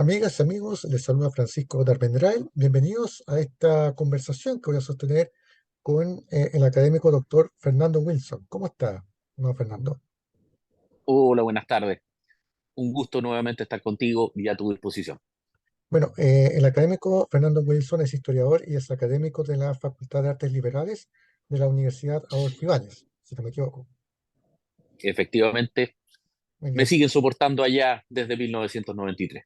Amigas, amigos, les saluda Francisco Darmendral. Bienvenidos a esta conversación que voy a sostener con el académico doctor Fernando Wilson. ¿Cómo está, no, Fernando? Hola, buenas tardes. Un gusto nuevamente estar contigo y a tu disposición. Bueno, el académico Fernando Wilson es historiador y es académico de la Facultad de Artes Liberales de la Universidad Adolfo Ibáñez, si no me equivoco. Efectivamente, Muy me bien. siguen soportando allá desde 1993.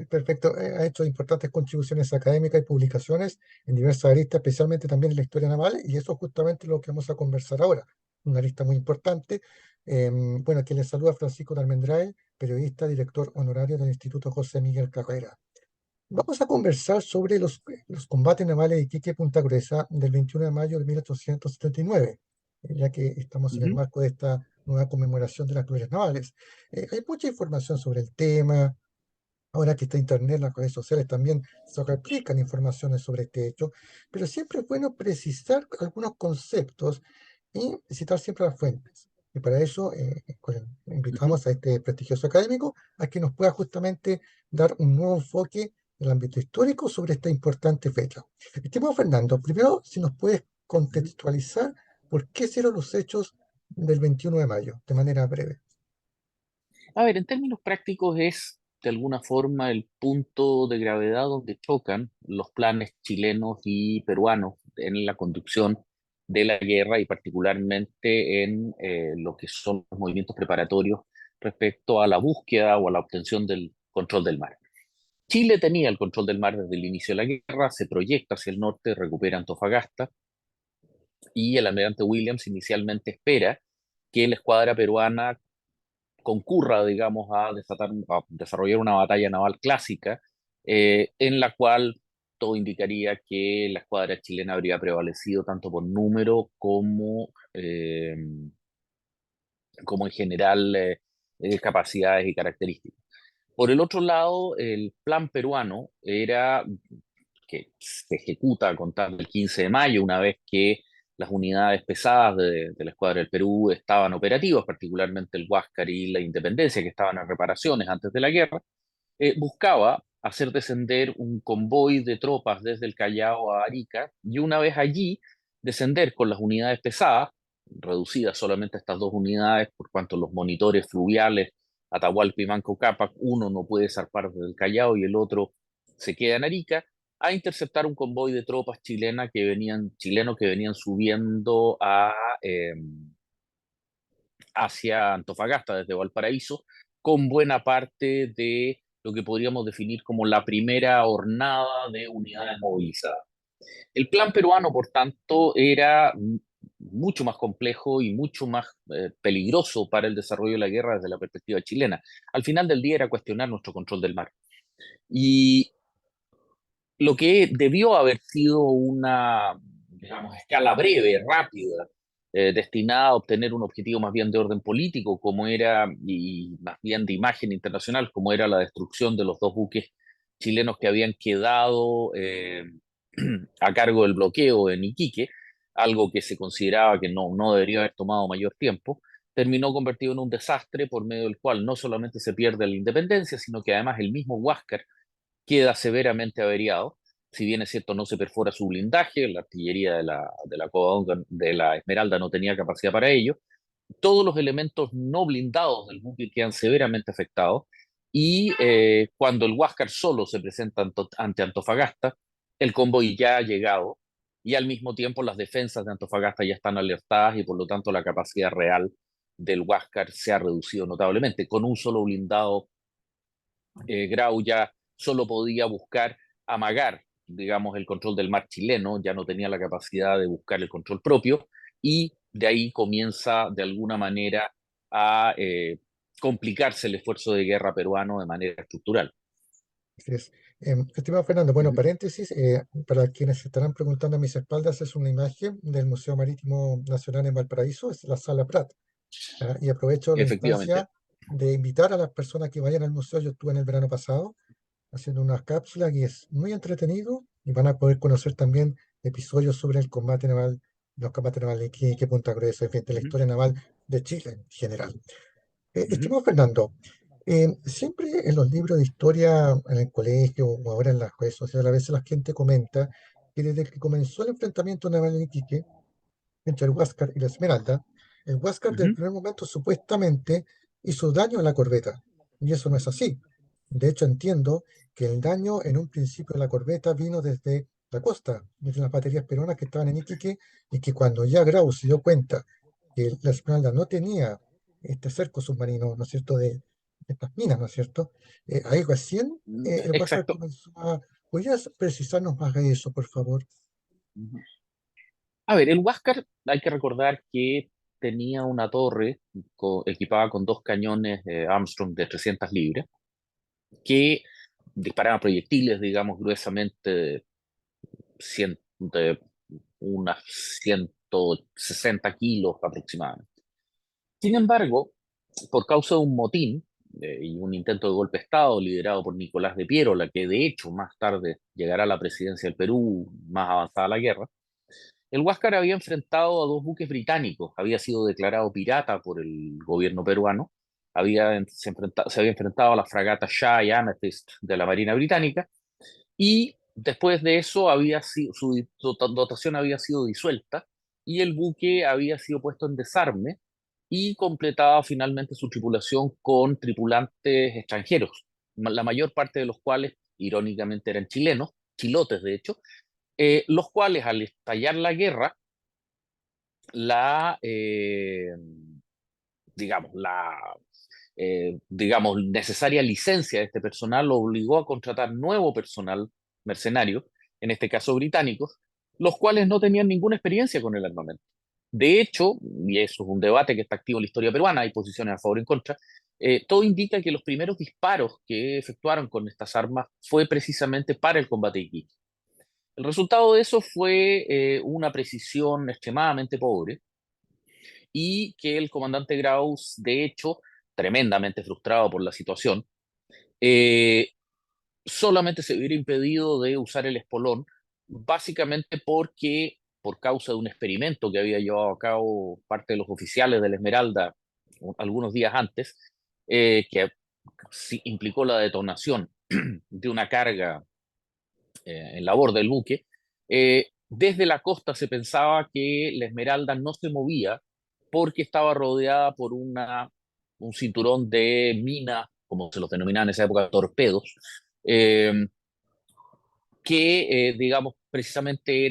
Perfecto. Ha hecho importantes contribuciones académicas y publicaciones en diversas aristas, especialmente también en la historia naval, y eso es justamente lo que vamos a conversar ahora. Una arista muy importante. Bueno, quien les saluda Francisco de Almendrae, periodista, director honorario del Instituto José Miguel Carrera. Vamos a conversar sobre los combates navales de Iquique y Punta Gruesa del 21 de mayo de 1879, ya que estamos en el Ujú. marco de esta nueva conmemoración de las glorias navales. Hay mucha información sobre el tema. Ahora que está Internet, las redes sociales también se replican informaciones sobre este hecho, pero siempre es bueno precisar algunos conceptos y citar siempre las fuentes. Y para eso Ujú. invitamos a este prestigioso académico a que nos pueda justamente dar un nuevo enfoque en el ámbito histórico sobre esta importante fecha. Estimado Fernando, primero, si nos puedes Ujú. contextualizar por qué se dieron los hechos del 21 de mayo, de manera breve. A ver, en términos prácticos es de alguna forma el punto de gravedad donde chocan los planes chilenos y peruanos en la conducción de la guerra y particularmente en lo que son los movimientos preparatorios respecto a la búsqueda o a la obtención del control del mar. Chile tenía el control del mar desde el inicio de la guerra, se proyecta hacia el norte, recupera Antofagasta y el almirante Williams inicialmente espera que la escuadra peruana concurra, digamos, a desarrollar una batalla naval clásica, en la cual todo indicaría que la escuadra chilena habría prevalecido tanto por número como en general capacidades y características. Por el otro lado, el plan peruano era que se ejecuta a contar del 15 de mayo, una vez que las unidades pesadas de la Escuadra del Perú estaban operativas, particularmente el Huáscar y la Independencia, que estaban en reparaciones antes de la guerra, buscaba hacer descender un convoy de tropas desde el Callao a Arica y una vez allí descender con las unidades pesadas, reducidas solamente a estas dos unidades, por cuanto los monitores fluviales Atahualpa y Manco Cápac, uno no puede zarpar desde el Callao y el otro se queda en Arica, a interceptar un convoy de tropas chilenos que venían subiendo hacia Antofagasta desde Valparaíso, con buena parte de lo que podríamos definir como la primera hornada de unidades movilizadas. El plan peruano, por tanto, era mucho más complejo y mucho más peligroso para el desarrollo de la guerra desde la perspectiva chilena. Al final del día era cuestionar nuestro control del mar. Y lo que debió haber sido una, digamos, escala breve, rápida, destinada a obtener un objetivo más bien de orden político, como era, y más bien de imagen internacional, como era la destrucción de los dos buques chilenos que habían quedado a cargo del bloqueo en Iquique, algo que se consideraba que no debería haber tomado mayor tiempo, terminó convertido en un desastre por medio del cual no solamente se pierde la independencia, sino que además el mismo Huáscar queda severamente averiado. Si bien es cierto, no se perfora su blindaje, la artillería de la Esmeralda no tenía capacidad para ello. Todos los elementos no blindados del buque quedan severamente afectados. Y cuando el Huáscar solo se presenta ante Antofagasta, el convoy ya ha llegado y al mismo tiempo las defensas de Antofagasta ya están alertadas y por lo tanto la capacidad real del Huáscar se ha reducido notablemente. Con un solo blindado Grau ya solo podía buscar amagar, digamos, el control del mar chileno, ya no tenía la capacidad de buscar el control propio, y de ahí comienza de alguna manera a complicarse el esfuerzo de guerra peruano de manera estructural. Así es. Estimado Fernando, bueno, Ujú. paréntesis, para quienes se estarán preguntando a mis espaldas, es una imagen del Museo Marítimo Nacional en Valparaíso, es la Sala Prat. Y aprovecho la Efectivamente. instancia de invitar a las personas que vayan al museo. Yo estuve en el verano pasado haciendo unas cápsulas y es muy entretenido y van a poder conocer también episodios sobre el combate naval, los combates navales de Iquique, Punta Gruesa, en fin, de la Ujú. historia naval de Chile en general. Ujú. Estimado Fernando, Siempre en los libros de historia, en el colegio o ahora en las redes sociales, a veces la gente comenta que desde que comenzó el enfrentamiento naval en Iquique, entre el Huáscar y la Esmeralda, el Huáscar desde el Ujú. primer momento supuestamente hizo daño a la corbeta. Y eso no es así. De hecho, entiendo que el daño en un principio de la corbeta vino desde la costa, desde las baterías peruanas que estaban en Iquique, y que cuando ya Grau se dio cuenta que la Esmeralda no tenía este cerco submarino, ¿no es cierto?, de estas minas, ¿no es cierto? Ahí recién el Huáscar Exacto. comenzó a... ¿Podrías precisarnos más de eso, por favor? Ujú. A ver, el Huáscar hay que recordar que tenía una torre equipada con dos cañones Armstrong de 300 libras que disparaban proyectiles, digamos, gruesamente de unas 160 kilos aproximadamente. Sin embargo, por causa de un motín y un intento de golpe de Estado liderado por Nicolás de Piérola, que de hecho más tarde llegará a la presidencia del Perú más avanzada la guerra, el Huáscar había enfrentado a dos buques británicos, había sido declarado pirata por el gobierno peruano, se había enfrentado a la fragata Shah y Amethyst de la Marina Británica, y después de eso su dotación había sido disuelta y el buque había sido puesto en desarme y completaba finalmente su tripulación con tripulantes extranjeros, la mayor parte de los cuales irónicamente eran chilenos, chilotes de hecho, los cuales al estallar la guerra, la, digamos, necesaria licencia de este personal lo obligó a contratar nuevo personal mercenario, en este caso británicos, los cuales no tenían ninguna experiencia con el armamento. De hecho, y eso es un debate que está activo en la historia peruana, hay posiciones a favor y en contra, todo indica que los primeros disparos que efectuaron con estas armas fue precisamente para el combate de Iquique. El resultado de eso fue una precisión extremadamente pobre y que el comandante Graus, de hecho, tremendamente frustrado por la situación, eh, solamente se hubiera impedido de usar el espolón, básicamente porque, por causa de un experimento que había llevado a cabo parte de los oficiales de la Esmeralda algunos días antes, que sí implicó la detonación de una carga en la borda del buque, desde la costa se pensaba que la Esmeralda no se movía porque estaba rodeada por un cinturón de minas, como se los denominaban en esa época, torpedos, eh, que, digamos, precisamente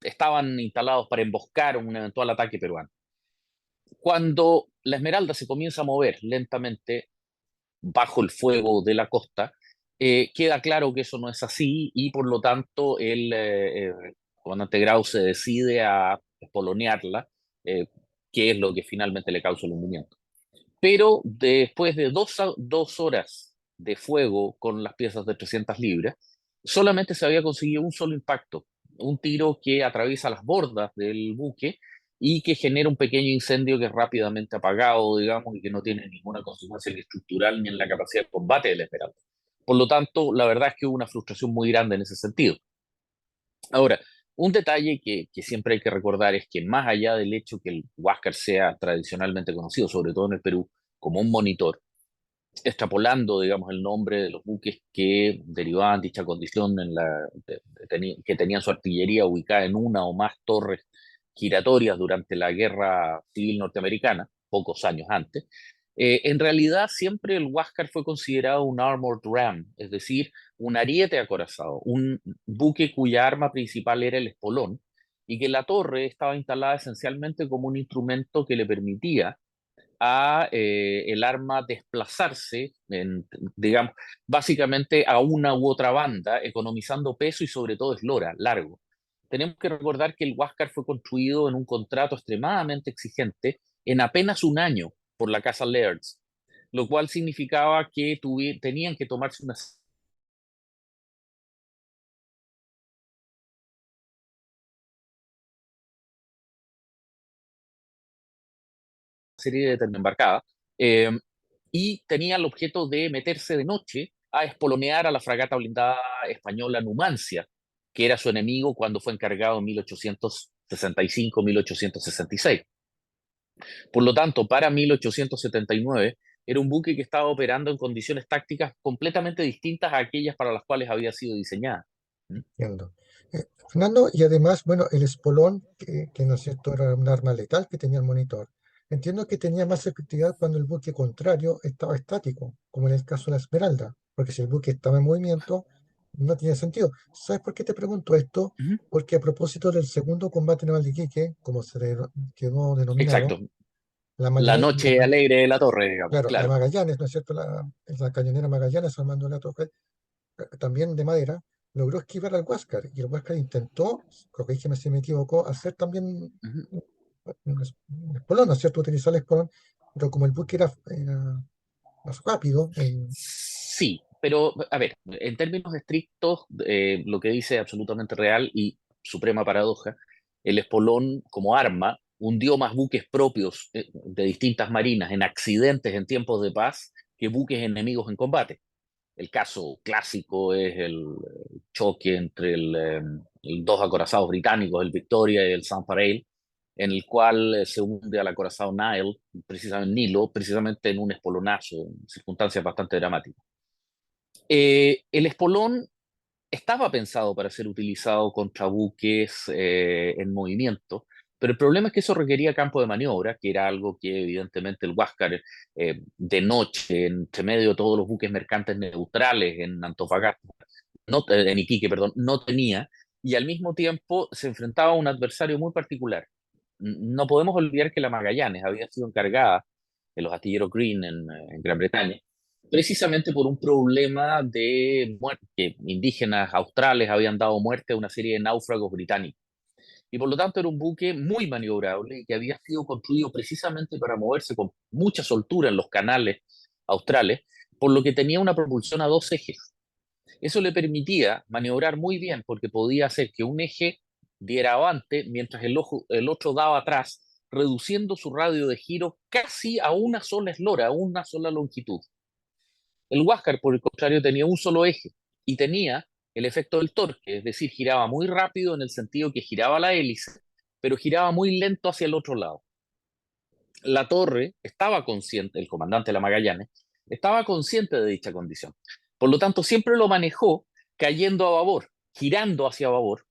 estaban instalados para emboscar un eventual ataque peruano. Cuando la Esmeralda se comienza a mover lentamente bajo el fuego de la costa, queda claro que eso no es así y por lo tanto el comandante Grau se decide a espolonearla, eh, que es lo que finalmente le causa el hundimiento. Pero después de 2 horas de fuego con las piezas de 300 libras, solamente se había conseguido un solo impacto, un tiro que atraviesa las bordas del buque y que genera un pequeño incendio que es rápidamente apagado, digamos, y que no tiene ninguna consecuencia ni estructural ni en la capacidad de combate de la Esmeralda. Por lo tanto, la verdad es que hubo una frustración muy grande en ese sentido. Ahora, un detalle que siempre hay que recordar es que más allá del hecho que el Huáscar sea tradicionalmente conocido, sobre todo en el Perú, como un monitor, extrapolando, digamos, el nombre de los buques que derivaban dicha condición que tenían su artillería ubicada en una o más torres giratorias durante la Guerra Civil Norteamericana, pocos años antes. En realidad, siempre el Huáscar fue considerado un armored ram, es decir, un ariete acorazado, un buque cuya arma principal era el espolón, y que la torre estaba instalada esencialmente como un instrumento que le permitía a el arma desplazarse, digamos, básicamente a una u otra banda, economizando peso y sobre todo eslora, largo. Tenemos que recordar que el Huáscar fue construido en un contrato extremadamente exigente en apenas un año por la casa Lairds, lo cual significaba que tenían que tomarse una serie de termoembarcadas, eh, y tenía el objeto de meterse de noche a espolonear a la fragata blindada española Numancia, que era su enemigo cuando fue encargado en 1865-1866. Por lo tanto, para 1879, era un buque que estaba operando en condiciones tácticas completamente distintas a aquellas para las cuales había sido diseñada. ¿Mm? Entiendo. Fernando, y además, bueno, el espolón, que no es cierto, era un arma letal que tenía el monitor. Entiendo que tenía más efectividad cuando el buque contrario estaba estático, como en el caso de la Esmeralda, porque si el buque estaba en movimiento, no tiene sentido. ¿Sabes por qué te pregunto esto? Ujú. Porque a propósito del segundo combate naval de Iquique, como quedó denominado, Exacto. la, La Maga- noche alegre de la torre, digamos, claro, la claro. Magallanes, ¿no es cierto? La cañonera Magallanes, Armando La Torre, también de madera, logró esquivar al Huáscar y el Huáscar intentó, corrígeme si me equivoco, hacer también Ujú. un espolón, ¿no es cierto? Utilizar el espolón, pero como el buque era más rápido, Sí, pero a ver, en términos estrictos, lo que dice es absolutamente real y suprema paradoja. El espolón como arma hundió más buques propios de distintas marinas en accidentes en tiempos de paz que buques enemigos en combate. El caso clásico es el choque entre dos acorazados británicos, el Victoria y el San Parail, en el cual se hunde al acorazado Nilo, precisamente en un espolonazo, en circunstancias bastante dramáticas. El espolón estaba pensado para ser utilizado contra buques en movimiento, pero el problema es que eso requería campo de maniobra, que era algo que evidentemente el Huáscar de noche, entre medio de todos los buques mercantes neutrales en Antofagasta, en Iquique, perdón, no tenía, y al mismo tiempo se enfrentaba a un adversario muy particular. No podemos olvidar que la Magallanes había sido encargada de los astilleros Green en Gran Bretaña, precisamente por un problema de muerte, que indígenas australes habían dado muerte a una serie de náufragos británicos. Y por lo tanto era un buque muy maniobrable y que había sido construido precisamente para moverse con mucha soltura en los canales australes, por lo que tenía una propulsión a dos ejes. Eso le permitía maniobrar muy bien porque podía hacer que un eje diera avante mientras el otro daba atrás, reduciendo su radio de giro casi a una sola eslora, a una sola longitud. El Huáscar, por el contrario, tenía un solo eje y tenía el efecto del torque, es decir, giraba muy rápido en el sentido que giraba la hélice, pero giraba muy lento hacia el otro lado. La torre estaba consciente, el comandante de la Magallanes, estaba consciente de dicha condición. Por lo tanto, siempre lo manejó cayendo a babor, girando hacia babor,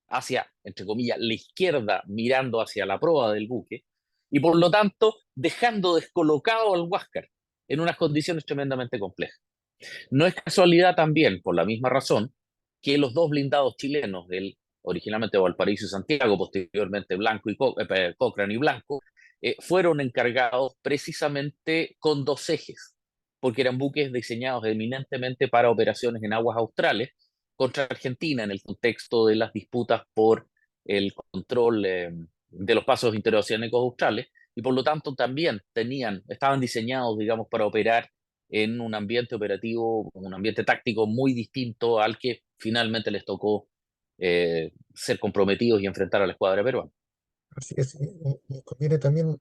hacia, entre comillas, la izquierda, mirando hacia la proa del buque, y por lo tanto dejando descolocado al Huáscar en unas condiciones tremendamente complejas. No es casualidad también, por la misma razón, que los dos blindados chilenos, originalmente Valparaíso y Santiago, posteriormente Blanco y Cochrane y Blanco, fueron encargados precisamente con dos ejes, porque eran buques diseñados eminentemente para operaciones en aguas australes contra Argentina en el contexto de las disputas por el control de los pasos interoceánicos australes y por lo tanto también estaban diseñados, digamos, para operar en un ambiente operativo, un ambiente táctico muy distinto al que finalmente les tocó ser comprometidos y enfrentar a la escuadra peruana. así es, y conviene también,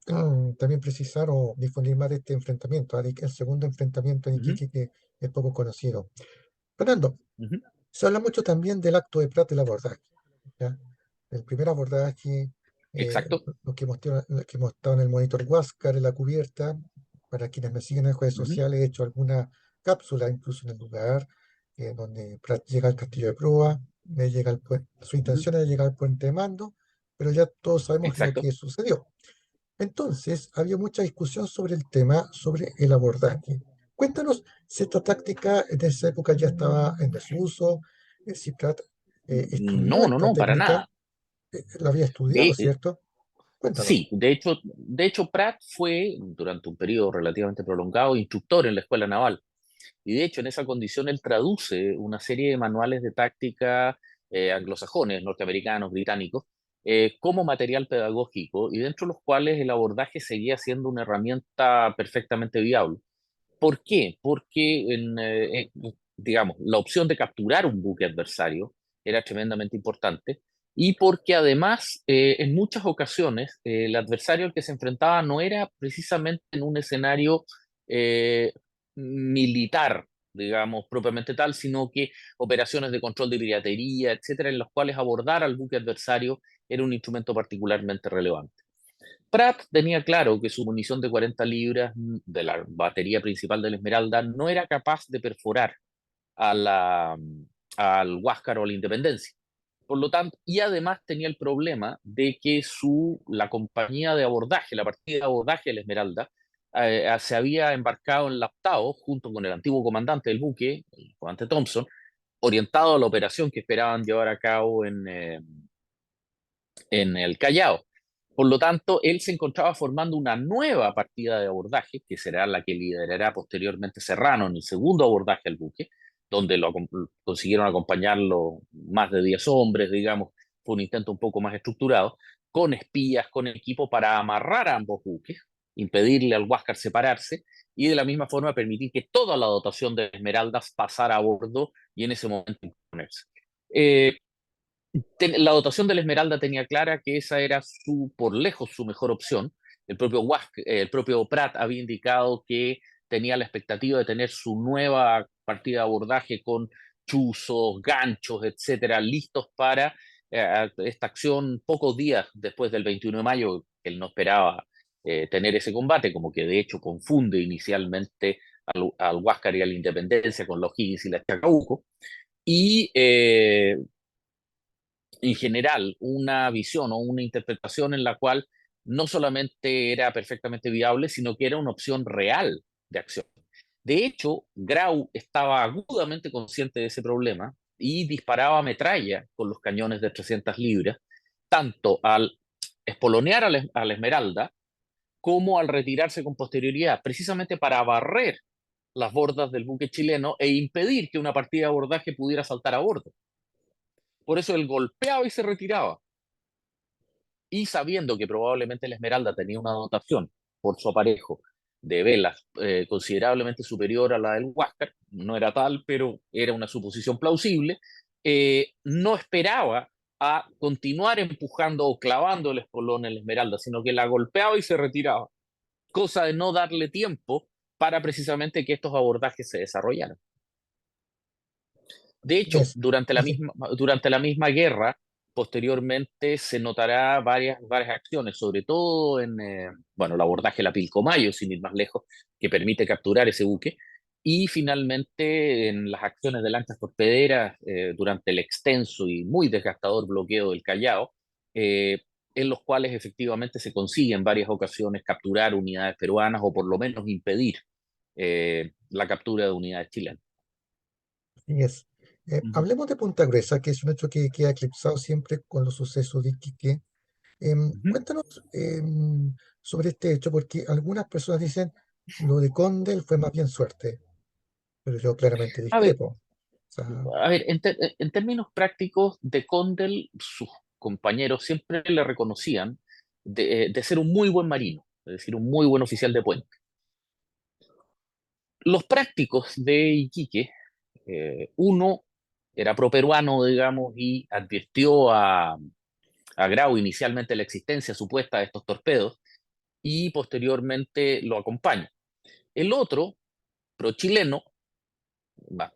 también precisar o difundir más de este enfrentamiento, el segundo enfrentamiento en Uh -huh, Iquique que es poco conocido. Fernando, uh -huh. se habla mucho también del acto de Prat del abordaje, ¿ya? El primer abordaje, Exacto. lo que mostrado en el monitor Huáscar, en la cubierta, para quienes me siguen en redes Uh -huh, sociales, he hecho alguna cápsula incluso en el lugar, donde Prat llega al castillo de proa, su uh -huh. intención era llegar al puente de mando, pero ya todos sabemos lo Exacto. que sucedió. Entonces, había mucha discusión sobre el tema, sobre el abordaje. Cuéntanos si esta táctica en esa época ya estaba en desuso, si Pratt estudió No, no, esta no, para técnica, nada. la había estudiado, De, ¿cierto? Cuéntanos. sí, de hecho, Pratt fue durante un periodo relativamente prolongado instructor en la escuela naval. Y de hecho, en esa condición, él traduce una serie de manuales de táctica anglosajones, norteamericanos, británicos, como material pedagógico y dentro de los cuales el abordaje seguía siendo una herramienta perfectamente viable. ¿Por qué? Porque, digamos, la opción de capturar un buque adversario era tremendamente importante y porque además, en muchas ocasiones, el adversario al que se enfrentaba no era precisamente en un escenario eh, militar, digamos, propiamente tal, sino que operaciones de control de piratería, etcétera, en las cuales abordar al buque adversario era un instrumento particularmente relevante. Pratt tenía claro que su munición de 40 libras de la batería principal de la Esmeralda no era capaz de perforar a al Huáscar o a la Independencia. Por lo tanto, y además tenía el problema de que la compañía de abordaje, la partida de abordaje de la Esmeralda, se había embarcado en Laptao junto con el antiguo comandante del buque, el comandante Thompson, orientado a la operación que esperaban llevar a cabo en el Callao. Por lo tanto, él se encontraba formando una nueva partida de abordaje, que será la que liderará posteriormente Serrano en el segundo abordaje al buque, donde consiguieron acompañarlo más de 10 hombres, digamos, fue un intento un poco más estructurado, con espías, con equipo para amarrar a ambos buques, impedirle al Huáscar separarse y de la misma forma permitir que toda la dotación de Esmeraldas pasara a bordo y en ese momento imponerse. Eh, la dotación de la Esmeralda tenía clara que esa era por lejos su mejor opción. El propio Pratt había indicado que tenía la expectativa de tener su nueva partida de abordaje con chuzos, ganchos, etcétera, listos para esta acción pocos días después del 21 de mayo. Él no esperaba tener ese combate, como que de hecho confunde inicialmente al Huáscar y a la Independencia con los Higgins y la Chacabuco. Y en general una visión o una interpretación en la cual no solamente era perfectamente viable, sino que era una opción real de acción. De hecho, Grau estaba agudamente consciente de ese problema y disparaba metralla con los cañones de 300 libras, tanto al espolonear a la Esmeralda como al retirarse con posterioridad, precisamente para barrer las bordas del buque chileno e impedir que una partida de abordaje pudiera saltar a bordo. Por eso él golpeaba y se retiraba, y sabiendo que probablemente la Esmeralda tenía una dotación por su aparejo de velas considerablemente superior a la del Huáscar, no era tal, pero era una suposición plausible, no esperaba a continuar empujando o clavando el espolón en la Esmeralda, sino que la golpeaba y se retiraba, cosa de no darle tiempo para precisamente que estos abordajes se desarrollaran. De hecho, Yes. Entonces, durante la misma guerra, posteriormente se notará varias acciones, sobre todo en bueno, el abordaje de la Pilcomayo, sin ir más lejos, que permite capturar ese buque, y finalmente en las acciones de lanchas torpederas durante el extenso y muy desgastador bloqueo del Callao, eh, en los cuales efectivamente se consigue en varias ocasiones capturar unidades peruanas o por lo menos impedir la captura de unidades chilenas. yes. Ujú, Hablemos de Punta Gruesa, que es un hecho que queda eclipsado siempre con los sucesos de Iquique. ujú. Cuéntanos sobre este hecho, porque algunas personas dicen lo de Condel fue más bien suerte, pero yo claramente A ver, discrepo. O sea, en términos prácticos, de Condel, sus compañeros siempre le reconocían de ser un muy buen marino, es decir, un muy buen oficial de puente. Los prácticos de Iquique, uno era properuano, digamos, y advirtió a Grau inicialmente la existencia supuesta de estos torpedos y posteriormente lo acompaña. El otro, pro-chileno,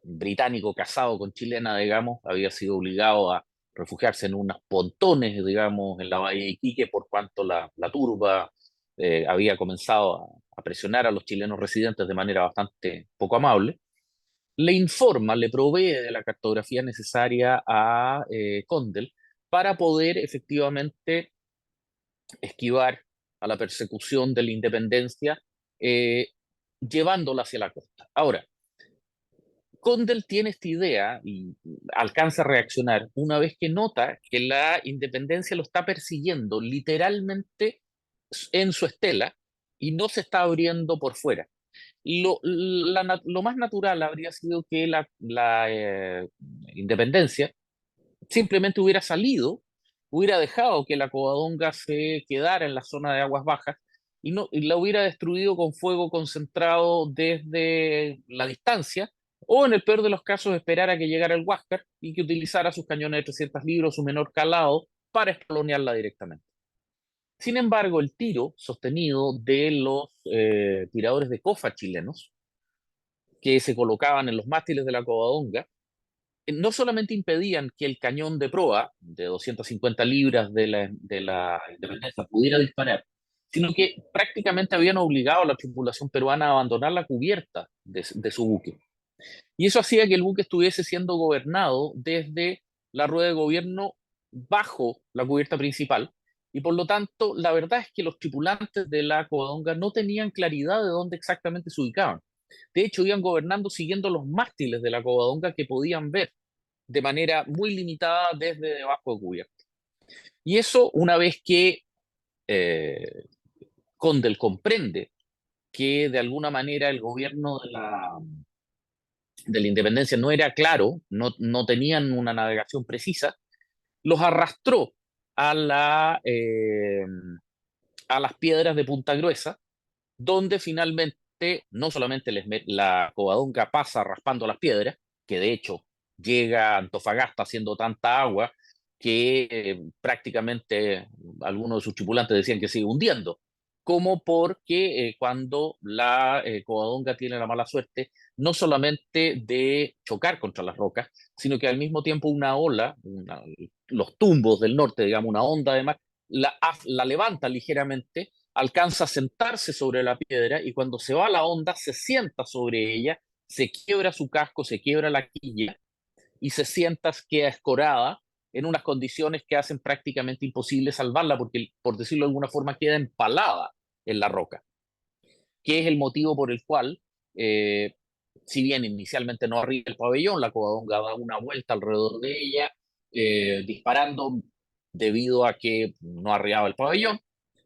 británico casado con chilena, digamos, había sido obligado a refugiarse en unos pontones, digamos, en la bahía de Iquique, por cuanto la turba había comenzado a presionar a los chilenos residentes de manera bastante poco amable. Le informa, le provee de la cartografía necesaria a Condel para poder efectivamente esquivar a la persecución de la independencia, eh, llevándola hacia la costa. Ahora, Condell tiene esta idea y alcanza a reaccionar una vez que nota que la independencia lo está persiguiendo literalmente en su estela y no se está abriendo por fuera. Lo más natural habría sido que la independencia simplemente hubiera salido, hubiera dejado que la Covadonga se quedara en la zona de aguas bajas y la hubiera destruido con fuego concentrado desde la distancia, o en el peor de los casos esperar a que llegara el Huáscar y que utilizara sus cañones de 300 libras, su menor calado, para espolonearla directamente. Sin embargo, el tiro sostenido de los tiradores de cofa chilenos, que se colocaban en los mástiles de la Covadonga, no solamente impedían que el cañón de proa de 250 libras de la Independencia pudiera disparar, sino que prácticamente habían obligado a la tripulación peruana a abandonar la cubierta de su buque. Y eso hacía que el buque estuviese siendo gobernado desde la rueda de gobierno bajo la cubierta principal. Y por lo tanto, la verdad es que los tripulantes de la Covadonga no tenían claridad de dónde exactamente se ubicaban. De hecho, iban gobernando siguiendo los mástiles de la Covadonga que podían ver de manera muy limitada desde debajo de cubierta. Y eso, una vez que eh, Condel comprende que de alguna manera el gobierno de la independencia no era claro, no tenían una navegación precisa, los arrastró a, a las piedras de Punta Gruesa, donde finalmente no solamente la Covadonga pasa raspando las piedras, que de hecho llega a Antofagasta haciendo tanta agua que prácticamente algunos de sus tripulantes decían que sigue hundiendo, como porque cuando la Covadonga tiene la mala suerte no solamente de chocar contra las rocas, sino que al mismo tiempo una ola, los tumbos del norte, digamos, una onda además, la levanta ligeramente, alcanza a sentarse sobre la piedra y cuando se va la onda se sienta sobre ella, se quiebra su casco, se quiebra la quilla y se sienta, queda escorada en unas condiciones que hacen prácticamente imposible salvarla porque, por decirlo de alguna forma, queda empalada en la roca, que es el motivo por el cual, eh, si bien inicialmente no arriba el pabellón, la Covadonga da una vuelta alrededor de ella, disparando debido a que no arriaba el pabellón.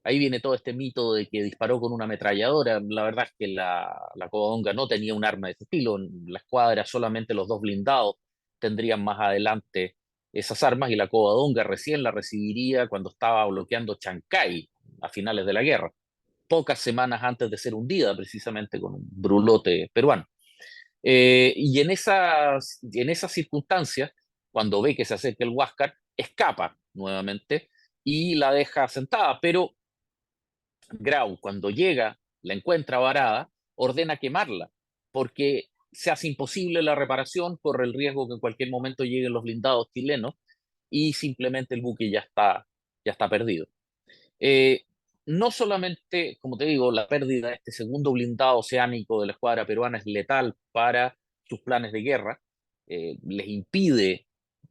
Ahí viene todo este mito de que disparó con una ametralladora. La verdad es que la Covadonga no tenía un arma de ese estilo. En la escuadra solamente los dos blindados tendrían más adelante esas armas y la Covadonga recién la recibiría cuando estaba bloqueando Chancay a finales de la guerra, pocas semanas antes de ser hundida precisamente con un brulote peruano. Y en esas circunstancias, cuando ve que se acerca el Huáscar, escapa nuevamente y la deja sentada, pero Grau, cuando llega, la encuentra varada, ordena quemarla, porque se hace imposible la reparación, corre el riesgo que en cualquier momento lleguen los blindados chilenos y simplemente el buque ya está perdido. Eh, no solamente, como te digo, la pérdida de este segundo blindado oceánico de la escuadra peruana es letal para sus planes de guerra, les impide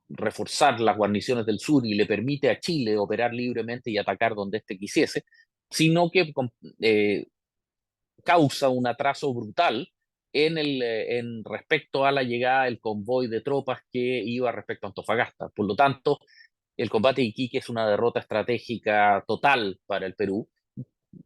reforzar las guarniciones del sur y le permite a Chile operar libremente y atacar donde éste quisiese, sino que eh, causa un atraso brutal en respecto a la llegada del convoy de tropas que iba respecto a Antofagasta. Por lo tanto, el combate de Iquique es una derrota estratégica total para el Perú,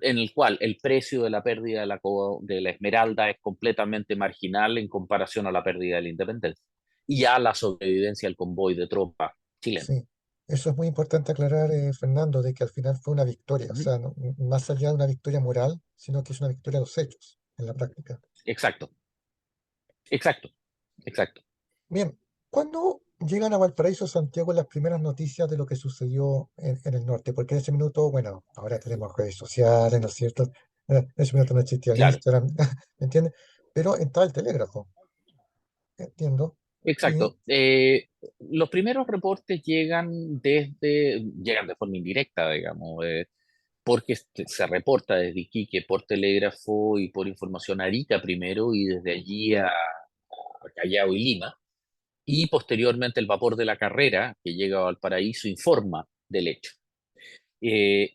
en el cual el precio de la pérdida de la Esmeralda es completamente marginal en comparación a la pérdida de la independencia y a la sobrevivencia del convoy de tropas chileno. Sí, eso es muy importante aclarar, Fernando, de que al final fue una victoria, o Ujú. sea, más allá de una victoria moral, sino que es una victoria de los hechos en la práctica. Exacto, exacto, exacto. Bien, ¿cuándo llegan a Valparaíso, Santiago, las primeras noticias de lo que sucedió en el norte? Porque en ese minuto, bueno, ahora tenemos redes sociales, ¿no es cierto? En ese minuto no existía Claro, Instagram, ¿me entiendes? Pero estaba el telégrafo, entiendo. Y exacto. Los primeros reportes llegan de forma indirecta, digamos, porque se reporta desde Iquique por telégrafo y por información a Arica primero y desde allí a Callao y Lima. Y posteriormente el vapor de la carrera, que llega a Valparaíso, informa del hecho. Eh,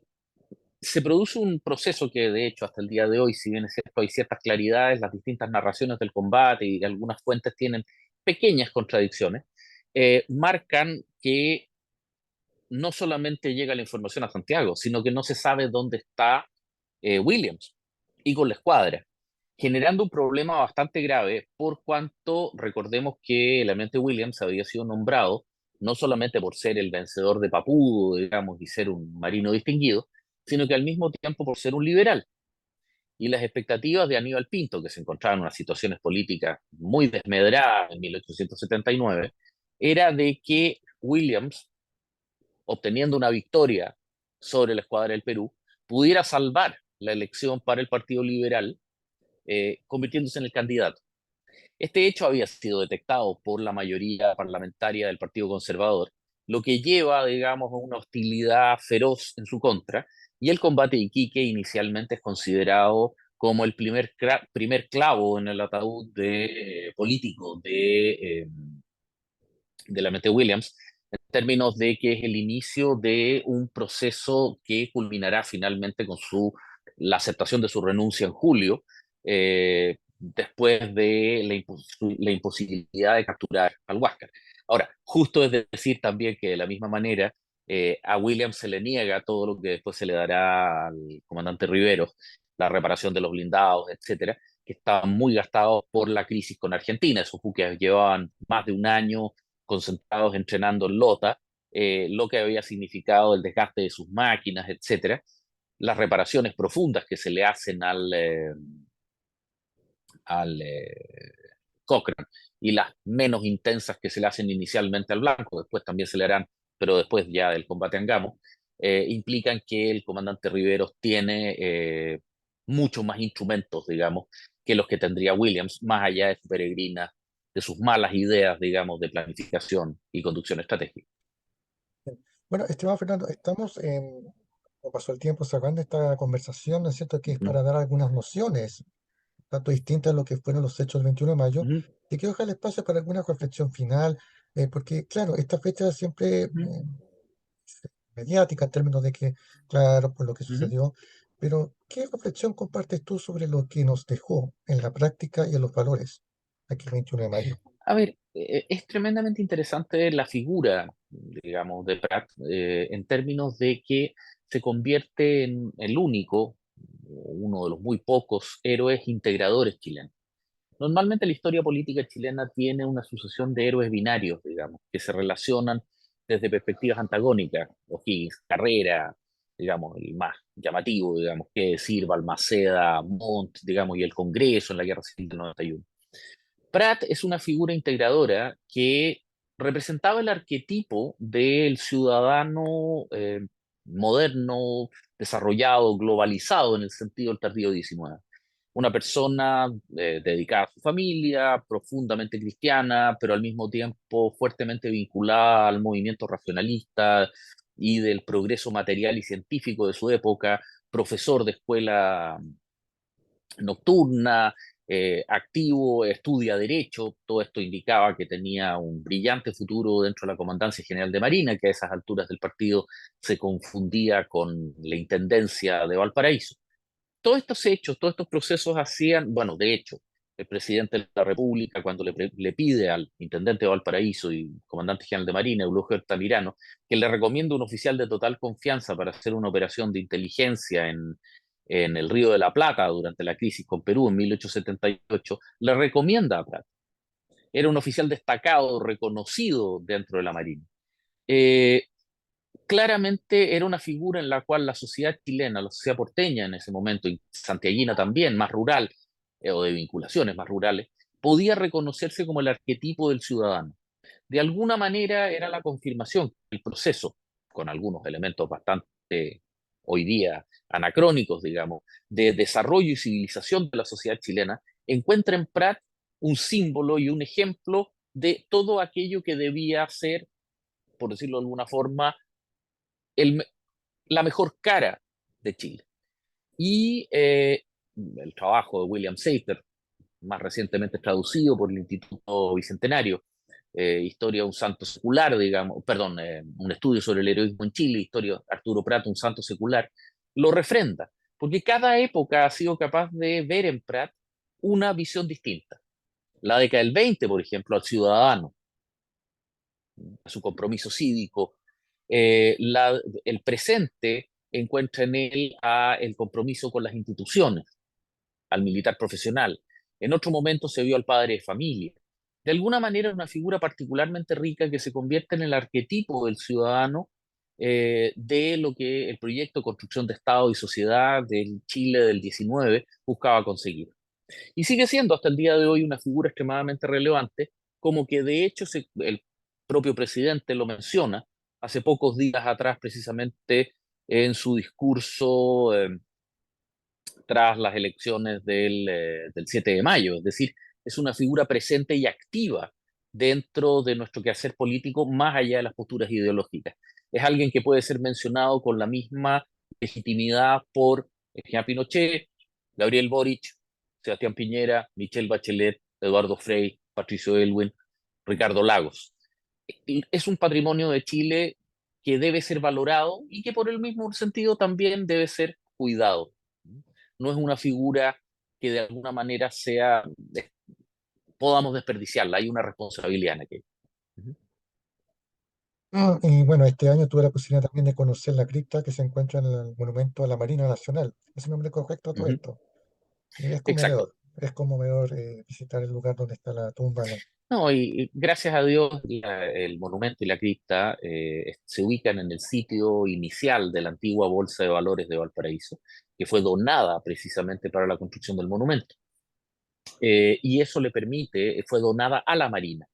Se produce un proceso que, de hecho, hasta el día de hoy, si bien es cierto, hay ciertas claridades, las distintas narraciones del combate y algunas fuentes tienen pequeñas contradicciones, marcan que no solamente llega la información a Santiago, sino que no se sabe dónde está Williams y con la escuadra, generando un problema bastante grave por cuanto recordemos que el almirante Williams había sido nombrado no solamente por ser el vencedor de Papudo, digamos, y ser un marino distinguido, sino que al mismo tiempo por ser un liberal. Y las expectativas de Aníbal Pinto, que se encontraba en unas situaciones políticas muy desmedradas en 1879, era de que Williams, obteniendo una victoria sobre la escuadra del Perú, pudiera salvar la elección para el Partido Liberal, convirtiéndose en el candidato. Este hecho había sido detectado por la mayoría parlamentaria del Partido Conservador, lo que lleva, digamos, a una hostilidad feroz en su contra, Y el combate de Iquique inicialmente es considerado como el primer clavo en el ataúd político de la Mente Williams, en términos de que es el inicio de un proceso que culminará finalmente con la aceptación de su renuncia en julio, después de la imposibilidad de capturar al Huáscar. Ahora, justo es decir también que de la misma manera a Williams se le niega todo lo que después se le dará al comandante Riveros, la reparación de los blindados, etcétera, que estaban muy gastados por la crisis con Argentina. Esos buques llevaban más de un año concentrados entrenando en Lota, lo que había significado el desgaste de sus máquinas, etcétera, las reparaciones profundas que se le hacen al Cochrane y las menos intensas que se le hacen inicialmente al Blanco, después también se le harán, pero después ya del combate a Angamos, implican que el comandante Riveros tiene muchos más instrumentos, digamos, que los que tendría Williams, más allá de su peregrina, de sus malas ideas, digamos, de planificación y conducción estratégica. Bueno, estimado Fernando, como pasó el tiempo, cerrando esta conversación, ¿no es cierto? Que es Ujú, para dar algunas nociones, tanto distintas a lo que fueron los hechos del 21 de mayo, ujú, y quiero dejar espacio para alguna reflexión final, porque, claro, esta fecha siempre ujú, es mediática en términos de que, claro, por lo que ujú. sucedió, pero ¿qué reflexión compartes tú sobre lo que nos dejó en la práctica y en los valores aquel 21 de mayo? A ver, es tremendamente interesante la figura, digamos, de Pratt, en términos de que se convierte en el único, uno de los muy pocos héroes integradores chilenos. Normalmente la historia política chilena tiene una sucesión de héroes binarios, digamos, que se relacionan desde perspectivas antagónicas. O'Higgins, Carrera, digamos, el más llamativo, digamos, que decir Balmaceda, Montt, digamos, y el Congreso en la Guerra Civil del 91. Pratt es una figura integradora que representaba el arquetipo del ciudadano moderno, desarrollado, globalizado en el sentido del tardío 19. Una persona dedicada a su familia, profundamente cristiana, pero al mismo tiempo fuertemente vinculada al movimiento racionalista y del progreso material y científico de su época, profesor de escuela nocturna, activo, estudia derecho. Todo esto indicaba que tenía un brillante futuro dentro de la Comandancia General de Marina, que a esas alturas del partido se confundía con la Intendencia de Valparaíso. Todos estos hechos, todos estos procesos hacían, bueno, de hecho, el presidente de la República, cuando le pide al intendente de Valparaíso y comandante general de Marina, Eulogio Altamirano, que le recomiende un oficial de total confianza para hacer una operación de inteligencia en el Río de la Plata durante la crisis con Perú en 1878, le recomienda a Prat. Era un oficial destacado, reconocido dentro de la Marina. Eh, Claramente era una figura en la cual la sociedad chilena, la sociedad porteña en ese momento, y santiaguina también, más rural, o de vinculaciones más rurales, podía reconocerse como el arquetipo del ciudadano. De alguna manera era la confirmación, el proceso, con algunos elementos bastante hoy día anacrónicos, digamos, de desarrollo y civilización de la sociedad chilena, encuentra en Prat un símbolo y un ejemplo de todo aquello que debía ser, por decirlo de alguna forma, el, la mejor cara de Chile. Y el trabajo de William Seyper, más recientemente traducido por el Instituto Bicentenario, Historia de un santo secular, digamos, perdón, un estudio sobre el heroísmo en Chile, Historia Arturo Prat, un santo secular, lo refrenda, porque cada época ha sido capaz de ver en Prat una visión distinta. La década del 20, por ejemplo, al ciudadano, a su compromiso cívico. El presente encuentra en él el compromiso con las instituciones, al militar profesional. En otro momento se vio al padre de familia. De alguna manera es una figura particularmente rica que se convierte en el arquetipo del ciudadano de lo que el proyecto de construcción de Estado y sociedad del Chile del 19 buscaba conseguir. Y sigue siendo hasta el día de hoy una figura extremadamente relevante, como que de hecho el propio presidente lo menciona hace pocos días atrás, precisamente en su discurso tras las elecciones del 7 de mayo. Es decir, es una figura presente y activa dentro de nuestro quehacer político, más allá de las posturas ideológicas. Es alguien que puede ser mencionado con la misma legitimidad por el general Pinochet, Gabriel Boric, Sebastián Piñera, Michelle Bachelet, Eduardo Frei, Patricio Elwin, Ricardo Lagos. Es un patrimonio de Chile que debe ser valorado y que por el mismo sentido también debe ser cuidado. No es una figura que de alguna manera podamos desperdiciarla, hay una responsabilidad en aquello. Y bueno, este año tuve la posibilidad también de conocer la cripta que se encuentra en el monumento a la Marina Nacional. ¿Es el nombre correcto a todo Ujú. esto? Exacto. Es conmovedor visitar el lugar donde está la tumba. No, y gracias a Dios el monumento y la cripta se ubican en el sitio inicial de la antigua Bolsa de Valores de Valparaíso, que fue donada precisamente para la construcción del monumento. Y eso le permite, fue donada a la Marina,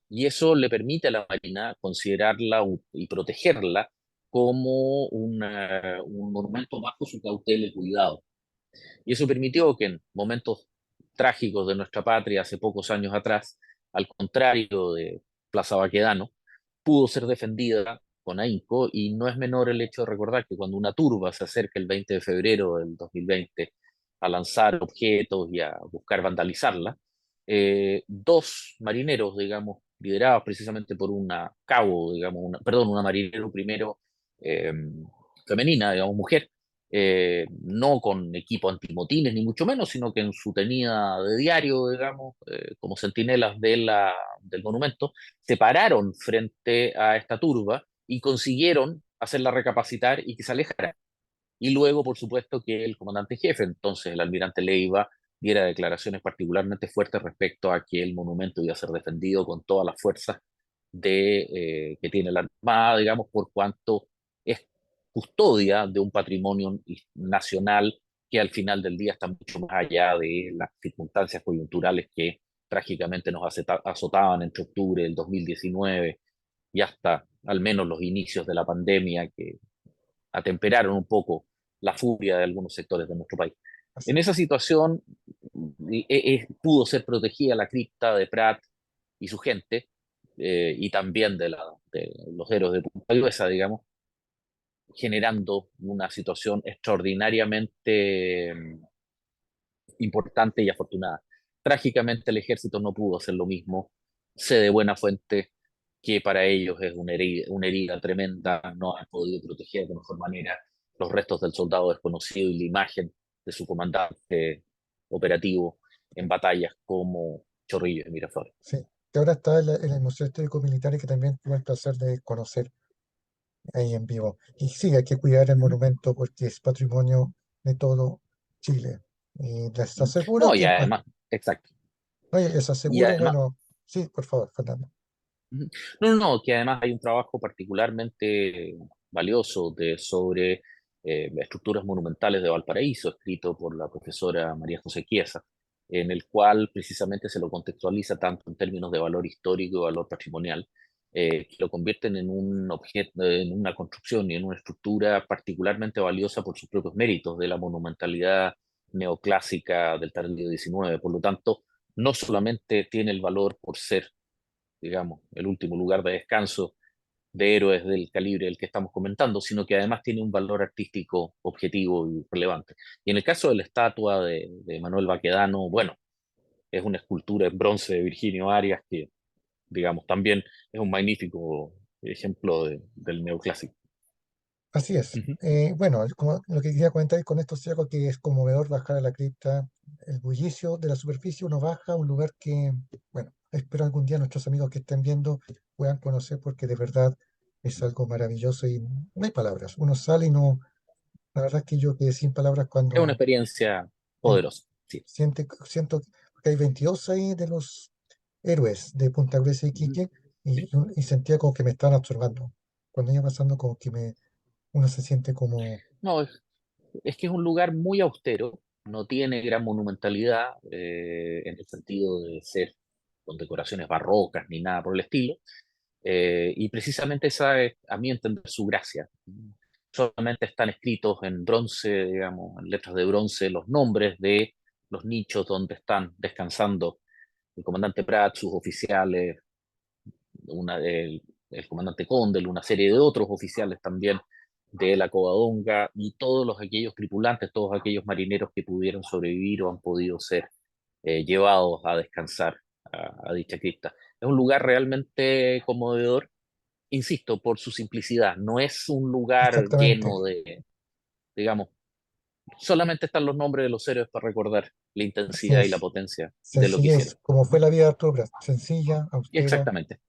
y eso le permite a la Marina considerarla y protegerla como un monumento bajo su cautela y cuidado. Y eso permitió que en momentos trágicos de nuestra patria hace pocos años atrás, al contrario de Plaza Baquedano, pudo ser defendida con ahínco, y no es menor el hecho de recordar que cuando una turba se acerca el 20 de febrero del 2020 a lanzar objetos y a buscar vandalizarla, dos marineros, digamos, liderados precisamente por una cabo, digamos, perdón, una marinero primero eh, femenina, digamos, mujer, no con equipo antimotines ni mucho menos, sino que en su tenida de diario, digamos, como centinelas del monumento, se pararon frente a esta turba y consiguieron hacerla recapacitar y que se alejara. Y luego, por supuesto, que el comandante jefe, entonces el almirante Leiva, diera declaraciones particularmente fuertes respecto a que el monumento iba a ser defendido con todas las fuerzas que tiene la Armada, digamos, por cuanto es custodia de un patrimonio nacional que al final del día está mucho más allá de las circunstancias coyunturales que trágicamente nos azotaban entre octubre del 2019 y hasta al menos los inicios de la pandemia, que atemperaron un poco la furia de algunos sectores de nuestro país. Así, En esa situación pudo ser protegida la cripta de Prat y su gente, y también de los héroes de Punta Gruesa, digamos, generando una situación extraordinariamente importante y afortunada. Trágicamente el ejército no pudo hacer lo mismo. Sé de buena fuente que para ellos es una herida tremenda, no han podido proteger de mejor manera los restos del soldado desconocido y la imagen de su comandante operativo en batallas como Chorrillos y Miraflores. sí. Que ahora está el Museo Histórico Militar y que también tuve el placer de conocer ahí en vivo. Y sí, hay que cuidar el monumento porque es patrimonio de todo Chile. Y les aseguro No, y que, bueno, además, exacto. oye, les Y aseguro, además, bueno, sí, por favor, Fernando. ujú. No, no, no, que además hay un trabajo particularmente valioso sobre estructuras monumentales de Valparaíso, escrito por la profesora María José Chiesa, en el cual precisamente se lo contextualiza tanto en términos de valor histórico y valor patrimonial, que lo convierten en un objeto, en una construcción y en una estructura particularmente valiosa por sus propios méritos de la monumentalidad neoclásica del tardío XIX. Por lo tanto, no solamente tiene el valor por ser, digamos, el último lugar de descanso de héroes del calibre del que estamos comentando, sino que además tiene un valor artístico objetivo y relevante. Y en el caso de la estatua de Manuel Baquedano, bueno, es una escultura en bronce de Virginio Arias que, digamos, también es un magnífico ejemplo del neoclásico. Así es. Ujú. Bueno, como lo que quería comentar con esto es algo que es conmovedor bajar a la cripta, el bullicio de la superficie, uno baja a un lugar que, bueno, espero algún día nuestros amigos que estén viendo puedan conocer porque de verdad es algo maravilloso y no hay palabras. Uno sale y no, la verdad es que yo quedé sin palabras Es una cuando experiencia eh, poderosa, sí. siento que hay 22 ahí de los héroes de Punta Grecia y Ujú. Quique y sentía como que me estaban absorbando. Cuando iba pasando como que uno se siente como... No, es que es un lugar muy austero, no tiene gran monumentalidad en el sentido de ser con decoraciones barrocas ni nada por el estilo. Y precisamente esa es, a mi entender, su gracia. Solamente están escritos en bronce, digamos, en letras de bronce, los nombres de los nichos donde están descansando el comandante Prat, sus oficiales, el comandante Condel, una serie de otros oficiales también de la Covadonga y todos aquellos tripulantes, todos aquellos marineros que pudieron sobrevivir o han podido ser llevados a descansar a dicha cripta. Es un lugar realmente conmovedor, insisto, por su simplicidad. No es un lugar Exactamente. lleno de, digamos, solamente están los nombres de los héroes para recordar la Así intensidad y la es. potencia de lo que hicieron. Sencillez, como fue la vida de Arturo Prat, sencilla, austera. Exactamente.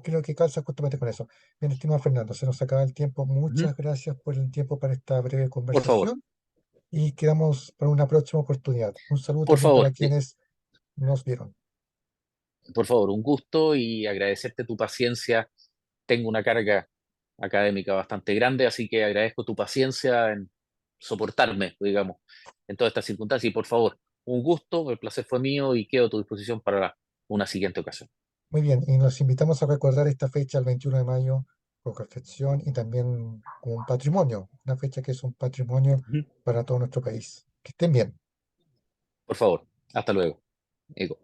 Creo que calza justamente con eso. Bien, estimado Fernando, se nos acaba el tiempo. Ujú. Muchas gracias por el tiempo para esta breve Por favor, conversación y quedamos para una próxima oportunidad. Un saludo por también para favor, quienes nos vieron. por favor, un gusto y agradecerte tu paciencia. Tengo una carga académica bastante grande, así que agradezco tu paciencia en soportarme, digamos, en todas estas circunstancias. Y por favor, un gusto, el placer fue mío y quedo a tu disposición para una siguiente ocasión. Muy bien, y nos invitamos a recordar esta fecha, el 21 de mayo, con reflexión y también como un patrimonio, una fecha que es un patrimonio Ujú. para todo nuestro país. Que estén bien. Por favor, hasta luego. Ego.